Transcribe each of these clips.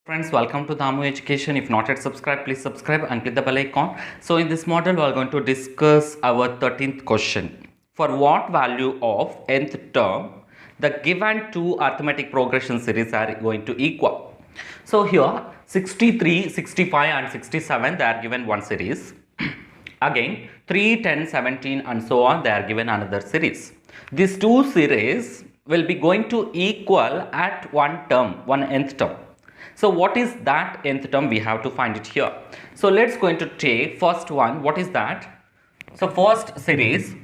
Friends, welcome to Damu Education. If not yet subscribed, please subscribe and click the bell icon. So in this model, we are going to discuss our 13th question. For what value of nth term the given two arithmetic progression series are going to equal? So here 63, 65 and 67 they are given one series. Again 3, 10, 17 and so on they are given another series. These two series will be going to equal at one term, one nth term. So what is that nth term? We have to find it here. So let's going to take first one. What is that? So first series.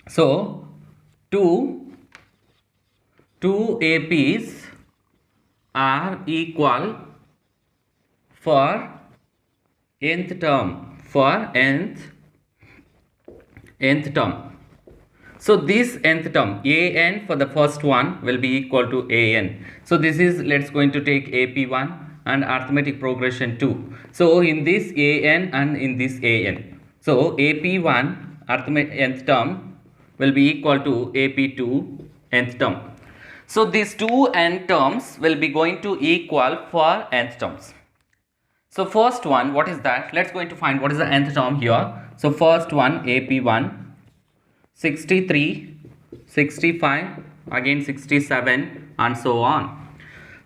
So two APs are equal for nth term, for nth term. So this nth term an for the first one will be equal to an. So this is, let's going to take AP1 and arithmetic progression 2. So in this an and in this an. So AP1 arithmetic nth term will be equal to AP2 nth term. So these two n terms will be going to equal for nth terms. So first one, what is that? Let's going to find what is the nth term here. So first one AP1 63, 65, again 67 and so on.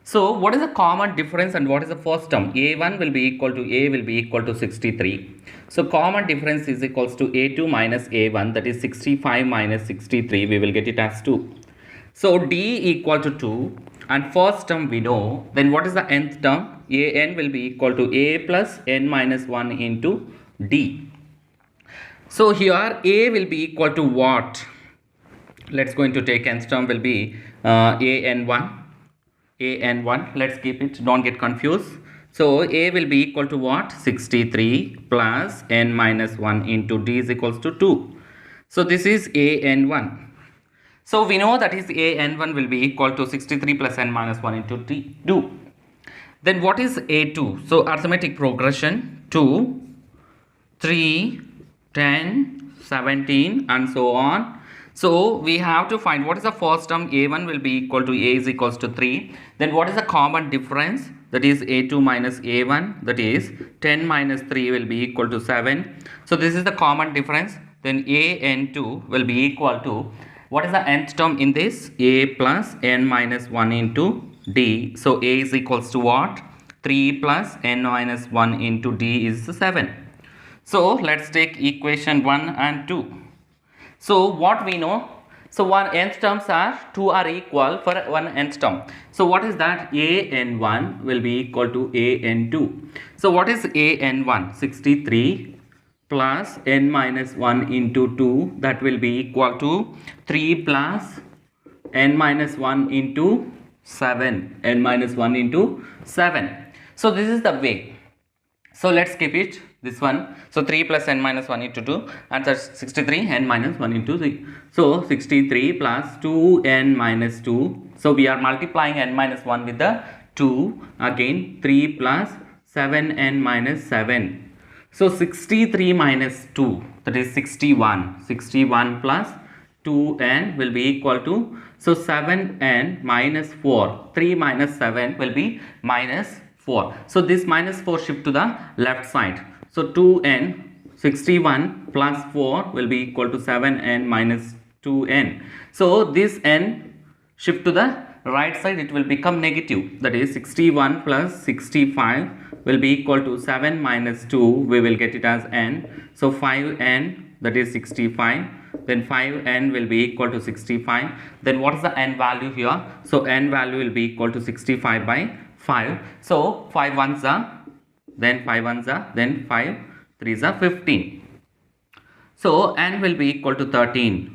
So what is the common difference and what is the first term? A1 will be equal to A will be equal to 63. So common difference is equals to A2 minus A1, that is 65 minus 63, we will get it as 2. So D equal to 2 and first term we know. Then what is the nth term? An will be equal to A plus n minus 1 into D. So here A will be equal to what? Let's going to take nth term will be an1. Let's keep it, don't get confused. So A will be equal to what? 63 plus n minus 1 into D is equals to 2. So this is an1. So we know that is an1 will be equal to 63 plus n minus 1 into D, 2. Then what is A2? So arithmetic progression 2, 3, 10, 17 and so on. So we have to find what is the first term. A1 will be equal to A is equals to 3. Then what is the common difference? That is A2 minus A1, that is 10 minus 3 will be equal to 7. So this is the common difference. Then an2 will be equal to, what is the nth term in this? A plus n minus 1 into D. So A is equals to what? 3 plus n minus 1 into D is 7. So let's take equation 1 and 2. So what we know? So one nth terms are 2 are equal for one nth term. So what is that? an1 will be equal to an2. So what is an1? 63 plus n minus 1 into 2, that will be equal to 3 plus n minus 1 into 7. N minus 1 into 7. So this is the way. So let's keep it this one. So 3 plus n minus 1 into 2 and that's 63 n minus 1 into 3. So 63 plus 2n minus 2. So we are multiplying n minus 1 with the 2. Again 3 plus 7n minus 7. So 63 minus 2, that is 61. 61 plus 2n will be equal to, so 7n minus 4. 3 minus 7 will be minus 4. So this minus 4 shift to the left side. So 2n, 61 plus 4 will be equal to 7n minus 2n. So this n shift to the right side, it will become negative. That is 61 plus 65 will be equal to 7 minus 2. We will get it as n. So 5n, that is 65. Then 5n will be equal to 65. Then what is the n value here? So n value will be equal to 65 by 5. So 5 ones are, then 5 ones are, then 5 3s are 15. So n will be equal to 13.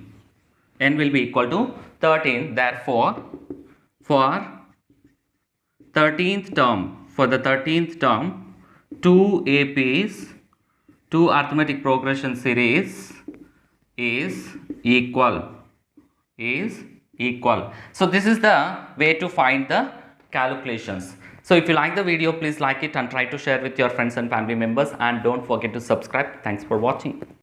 N will be equal to 13. Therefore, for 13th term, 2 APs, 2 arithmetic progression series is equal. So this is the way to find the calculations. So if you like the video, please like it and try to share with your friends and family members, and don't forget to subscribe. Thanks for watching.